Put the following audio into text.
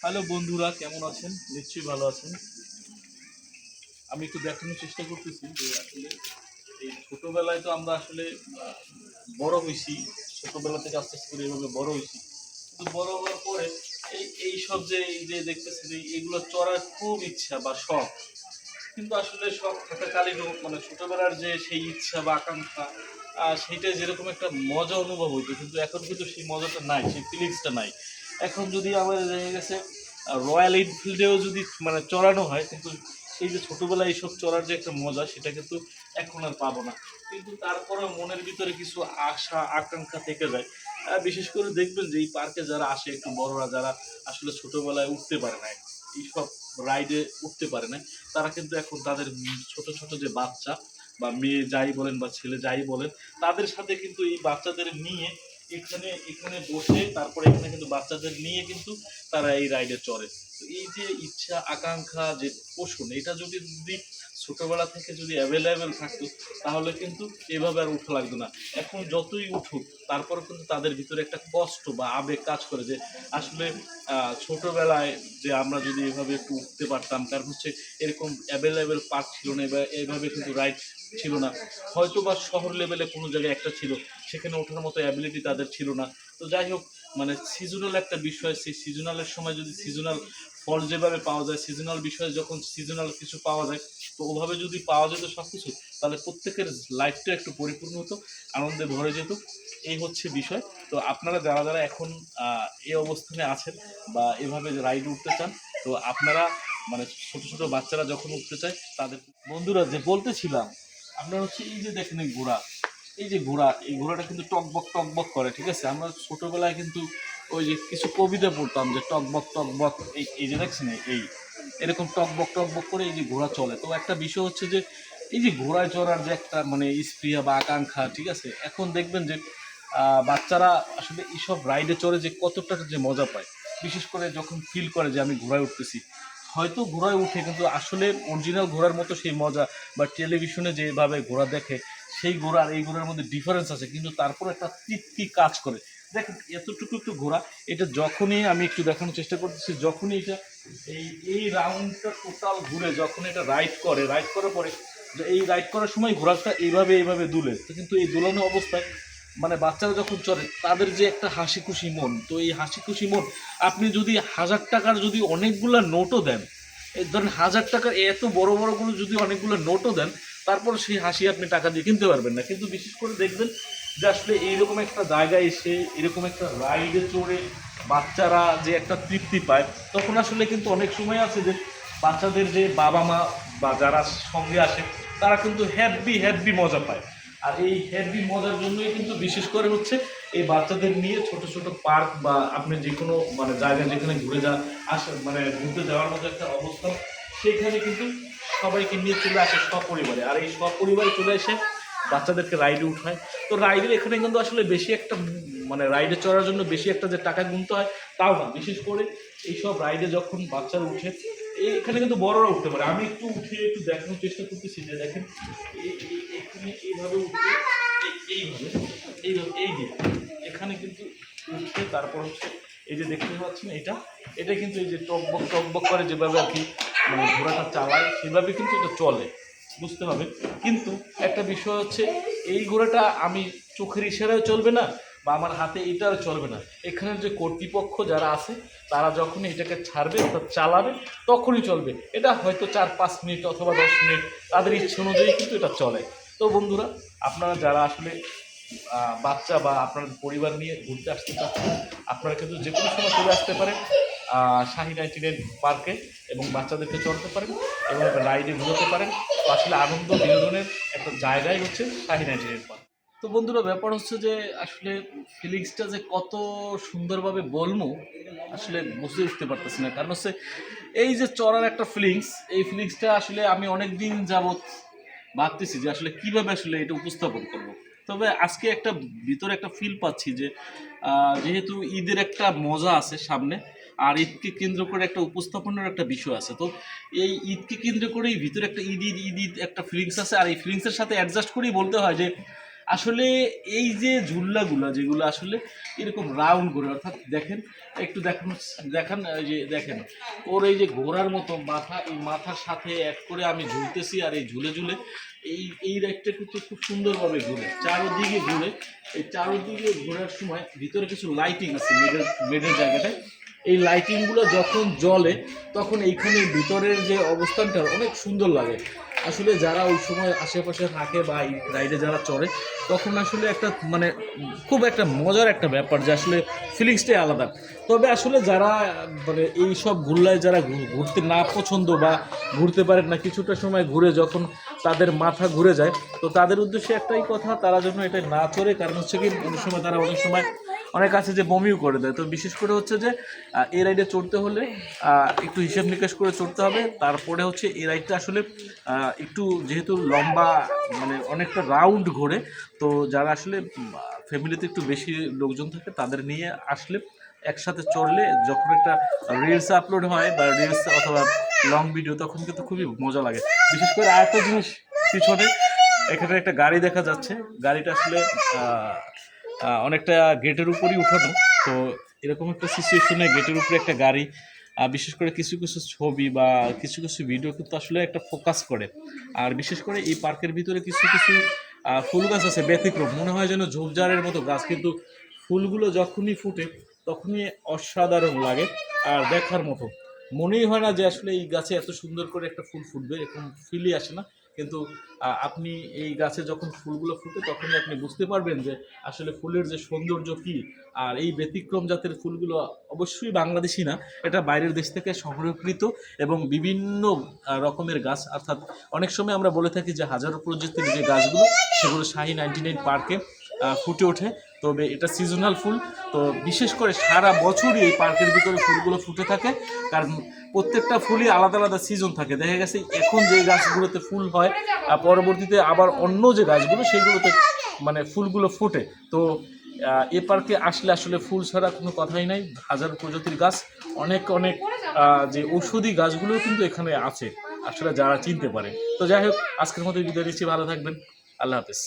Hello বন্ধুরা, কেমন আছেন? নিশ্চয়ই ভালো আছেন। আমি একটু দেখানোর চেষ্টা করতেছি যে আসলে এই ছোটবেলায় তো আমরা আসলে আহ, বড় হয়েছি। ছোটবেলা থেকে আস্তে আস্তে করে এভাবে বড় হয়েছি, কিন্তু বড় হওয়ার পরে এই সব যে এই যে দেখতেছি যে এগুলো চড়ার খুব ইচ্ছা বা শখ, কিন্তু আসলে শখ থাকাকালীনও মানে ছোটবেলার যে সেই ইচ্ছা বা আকাঙ্ক্ষা সেইটা যেরকম একটা মজা অনুভব হইতো, কিন্তু এখন কিন্তু সেই মজাটা নাই, সেই ফিলিংসটা নাই। এখন যদি আমাদের দেখা গেছে রয়্যাল এনফিল্ডেও যদি মানে চড়ানো হয়, কিন্তু সেই যে ছোটবেলায় এইসব চড়ার যে একটা মজা সেটা কিন্তু এখন আর পাবো না। কিন্তু তারপরেও মনের ভিতরে কিছু আশা আকাঙ্ক্ষা থেকে যায়। বিশেষ করে দেখবেন যে এই পার্কে যারা আসে একটু বড়রা, যারা আসলে ছোটবেলায় উঠতে পারে না, এইসব রাইডে উঠতে পারে না, তারা কিন্তু এখন তাদের ছোট ছোট যে বাচ্চা বা মেয়ে যাই বলেন বা ছেলে যাই বলেন, তাদের সাথে কিন্তু এই বাচ্চাদের নিয়ে এখানে এখানে বসে তারপরে এখানে কিন্তু বাচ্চাদের নিয়ে কিন্তু তারা এই রাইডে চড়ে। তো এই যে ইচ্ছা আকাঙ্ক্ষা যে পোষণ, এটা যদি যদি ছোটবেলা থেকে যদি অ্যাভেলেবেল থাকতো, তাহলে কিন্তু এভাবে আর উঠা লাগতো না। এখন যতই উঠুক তারপরে কিন্তু তাদের ভিতরে একটা কষ্ট বা আবেগ কাজ করে যে আসলে ছোটবেলায় যে আমরা যদি এভাবে একটু উঠতে পারতাম, কারণ হচ্ছে এরকম অ্যাভেলেবেল পার্ক ছিল না বা এইভাবে কিন্তু রাইড ছিল না। হয়তো বা শহর লেভেলে কোনো জায়গায় একটা ছিল, সেখানে ওঠার মতো অ্যাবিলিটি তাদের ছিল না। তো যাই হোক, মানে সিজনাল একটা বিষয়, সেই সিজনালের সময় যদি সিজনাল ফল যেভাবে পাওয়া যায়, সিজনাল বিষয়ে যখন সিজনাল কিছু পাওয়া যায়, তো ওভাবে যদি পাওয়া যেত সব কিছু, তাহলে প্রত্যেকের লাইফটা একটু পরিপূর্ণ হতো, আনন্দে ভরে যেত। এই হচ্ছে বিষয়। তো আপনারা যারা যারা এখন এই অবস্থানে আছেন বা এভাবে রাইড উঠতে চান, তো আপনারা মানে ছোট ছোট বাচ্চারা যখন উঠতে চায় তাদের বন্ধুরা যে বলতেছিলাম, আপনার হচ্ছে এই যে দেখেন এই ঘোড়া, এই যে ঘোড়া, এই ঘোড়াটা কিন্তু টকবক টকবক করে, ঠিক আছে? আমরা ছোটবেলায় কিন্তু ওই যে কিছু কবিতা পড়তাম যে টকবক টকবক, এই এই যে দেখছেন এই এরকম টকবক টকবক করে এই যে ঘোড়া চলে। তো একটা বিষয় হচ্ছে যে এই যে ঘোড়ায় চড়ার যে একটা মানে স্পৃহা বা আকাঙ্ক্ষা, ঠিক আছে, এখন দেখবেন যে বাচ্চারা আসলে এইসব রাইডে চড়ে যে কতটা যে মজা পায়, বিশেষ করে যখন ফিল করে যে আমি ঘোড়ায় উঠতেছি। হয়তো ঘোড়ায় উঠে কিন্তু আসলে অরিজিনাল ঘোড়ার মতো সেই মজা বা টেলিভিশনে যেভাবে ঘোড়া দেখে সেই ঘোড়া আর এই ঘোড়ার মধ্যে ডিফারেন্স আছে, কিন্তু তারপর একটা তৃপ্তি কাজ করে। দেখেন এতটুকু একটু ঘোড়া, এটা যখনই আমি একটু দেখানোর চেষ্টা করতেছি, যখনই এটা এই এই রাউন্ডটা টোটাল ঘুরে যখন এটা রাইড করে, রাইড করার পরে যে এই রাইড করার সময় ঘোড়াটা এইভাবে এইভাবে দুলে, তো কিন্তু এই দুলানো অবস্থায় মানে বাচ্চারা যখন চড়ে তাদের যে একটা হাসি খুশি মন, তো এই হাসি খুশি মন আপনি যদি 1000 টাকার যদি অনেকগুলো নোটও দেন, এই ধরেন 1000 টাকার এত বড় বড়গুলো যদি অনেকগুলো নোটও দেন, তারপর সেই হাসি আপনি টাকা দিয়ে কিনতে পারবেন না। কিন্তু বিশেষ করে দেখবেন যে আসলে এইরকম একটা জায়গায় এসে এরকম একটা রাইডে চড়ে বাচ্চারা যে একটা তৃপ্তি পায়, তখন আসলে কিন্তু অনেক সময় আছে যে বাচ্চাদের যে বাবা মা বা যারা সঙ্গে আসে তারা কিন্তু হ্যাপি হ্যাপি মজা পায়। আর এই হ্যাপি মজার জন্যই কিন্তু বিশেষ করে হচ্ছে এই বাচ্চাদের নিয়ে ছোট ছোট পার্ক বা আপনি যে কোনো মানে জায়গায় যেখানে ঘুরে যা আসে মানে ঘুরতে যাওয়ার মতো একটা অবস্থা, সেখানে কিন্তু সবাইকে নিয়ে চলে আসে সপরিবারে। আর এই সপরিবারে চলে এসে বাচ্চাদেরকে রাইডে উঠায়। তো রাইডের এখানে কিন্তু আসলে বেশি একটা মানে রাইডে চড়ার জন্য বেশি একটা যে টাকা গুনতে হয় তাও না। বিশেষ করে এইসব রাইডে যখন বাচ্চারা উঠে, এখানে কিন্তু বড়রা উঠতে পারে। আমি একটু উঠে একটু দেখানোর চেষ্টা করতেছি যে দেখেন এখানে এইভাবে উঠে এইভাবে এইভাবে এই যে এখানে কিন্তু উঠে তারপর হচ্ছে এই যে দেখতে পাচ্ছেন এটা, এটা কিন্তু এই যে টকবক টকবক করে যেভাবে আর কি মানে ঘোড়াটা চালায় সেভাবে কিন্তু এটা চলে, বুঝতে হবে। কিন্তু একটা বিষয় হচ্ছে এই ঘোড়াটা আমি চোখের ইশারায় চলবে না বা আমার হাতে এটাও চলবে না। এখানের যে কর্তৃপক্ষ যারা আছে তারা যখনই এটাকে ছাড়বে অর্থাৎ চালাবে তখনই চলবে। এটা হয়তো 4-5 মিনিট অথবা 10 মিনিট তাদের ইচ্ছে অনুযায়ী কিন্তু এটা চলে। তো বন্ধুরা, আপনারা যারা আসলে বাচ্চা বা আপনার পরিবার নিয়ে ঘুরতে আসতে চাচ্ছেন, আপনারা কিন্তু যে কোনো সময় চলে আসতে পারেন শাহি 99 পার্কে এবং বাচ্চাদেরকে চড়তে পারেন এবং রাইডে ঘুরতে পারেন। তো আসলে আনন্দ বিনোদনের একটা জায়গায় হচ্ছে শাহি 99 পার্ক। তো বন্ধুরা, ব্যাপার হচ্ছে যে আসলে ফিলিংসটা যে কত সুন্দরভাবে বলবো আসলে বুঝতে উঠতে পারতেছি না, কারণ হচ্ছে এই যে চড়ার একটা ফিলিংস, এই ফিলিংসটা আসলে আমি অনেক দিন যাবৎ ভাবতেছি যে আসলে কিভাবে আসলে এটা উপস্থাপন করব। তবে আজকে একটা ভিতরে একটা ফিল পাচ্ছি যে যেহেতু ঈদের একটা মজা আছে সামনে, আর ঈদকে কেন্দ্র করে একটা উপস্থাপনের একটা বিষয় আছে, তো এই ঈদকে কেন্দ্র করেই ভিতরে একটা ঈদ ঈদ ঈদ ঈদ একটা ফিলিংস আছে। আর এই ফিলিংসের সাথে অ্যাডজাস্ট করেই বলতে হয় যে আসলে এই যে ঝুল্লাগুলা যেগুলো আসলে এরকম রাউন্ড করে, অর্থাৎ দেখেন একটু দেখান দেখান এই যে দেখেন ওর এই যে ঘোড়ার মতো মাথা, এই মাথার সাথে এক করে আমি ঝুলতেছি, আর এই ঝুলে ঝুলে এই রাইডটা কিন্তু খুব সুন্দরভাবে ঘুরে, চারোদিকে ঘুরে। এই চারোদিকে ঘোরার সময় ভিতরে কিছু লাইটিং আছে মেডের জায়গাটায়। এই লাইটিংগুলো যখন জ্বলে তখন এইখানে ভিতরের যে অবস্থানটা অনেক সুন্দর লাগে। আসলে যারা ওই সময় আশেপাশে থাকে বা এই রাইডে যারা চড়ে তখন আসলে একটা মানে খুব একটা মজার একটা ব্যাপার, যে আসলে ফিলিংসটাই আলাদা। তবে আসলে যারা মানে এই সব ঘুরলায় যারা ঘুরতে না পছন্দ বা ঘুরতে পারেন না, কিছুটা সময় ঘুরে যখন তাদের মাথা ঘুরে যায়, তো তাদের উদ্দেশ্যে একটাই কথা, তারা যেন এটা না চড়ে। কারণ হচ্ছে কি অনেক সময় তারা অনেক সময় অনেক আছে যে বমিও করে দেয়। তো বিশেষ করে হচ্ছে যে এই রাইডে চড়তে হলে একটু হিসেব নিকেশ করে চড়তে হবে। তারপরে হচ্ছে এই রাইডটা আসলে একটু যেহেতু লম্বা মানে অনেকটা রাউন্ড ঘোরে, তো যারা আসলে ফ্যামিলিতে একটু বেশি লোকজন থাকে তাদের নিয়ে আসলে একসাথে চড়লে যখন একটা রিলস আপলোড হয় বা রিলস অথবা লং ভিডিও, তখন কিন্তু খুবই মজা লাগে। বিশেষ করে আরেকটা জিনিস, পিছনে এখানে একটা গাড়ি দেখা যাচ্ছে, গাড়িটা আসলে অনেকটা গেটের উপরই উঠানো। তো এরকম একটা সিচুয়েশনে গেটের উপরে একটা গাড়ি, বিশেষ করে কিছু কিছু ছবি বা কিছু কিছু ভিডিও কিন্তু আসলে একটা ফোকাস করে। আর বিশেষ করে এই পার্কের ভিতরে কিছু কিছু ফুল গাছ আছে ব্যতিক্রম, মনে হয় যেন ঝোপঝাড়ের মতো গাছ, কিন্তু ফুলগুলো যখনই ফুটে তখনই অসাধারণ লাগে আর দেখার মতো। মনেই হয় না যে আসলে এই গাছে এত সুন্দর করে একটা ফুল ফুটবে, এরকম ফিলই আসে না। কিন্তু আপনি এই গাছে যখন ফুলগুলো ফুটে তখনই আপনি বুঝতে পারবেন যে আসলে ফুলের যে সৌন্দর্য কী। আর এই ব্যতিক্রম জাতের ফুলগুলো অবশ্যই বাংলাদেশি না, এটা বাইরের দেশ থেকে সংরক্ষিত এবং বিভিন্ন রকমের গাছ। অর্থাৎ অনেক সময় আমরা বলে থাকি যে হাজারো প্রজাতির যে গাছগুলো সেগুলো শাহী 99 পার্কে ফুটে ওঠে। তবে এটা সিজনাল ফুল, তো বিশেষ করে সারা বছরই এই পার্কের ভিতরে ফুলগুলো ফুটে থাকে। কারণ প্রত্যেকটা ফুলই আলাদা আলাদা সিজন থাকে। দেখা গেছে এখন যে গাছগুলোতে ফুল হয় পরবর্তীতে আবার অন্য যে গাছগুলো সেগুলোতে মানে ফুলগুলো ফোটে। তো এ পার্কে আসলে আসলে ফুল ছাড়া কোনো কথাই নাই, হাজার প্রজাতির গাছ, অনেক অনেক যে ঔষধি গাছগুলোও কিন্তু এখানে আছে আসলে যারা চিনতে পারে। তো যাই হোক, আজকের মতো বিদায় নিচ্ছি, ভালো থাকবেন, আল্লাহ হাফেজ।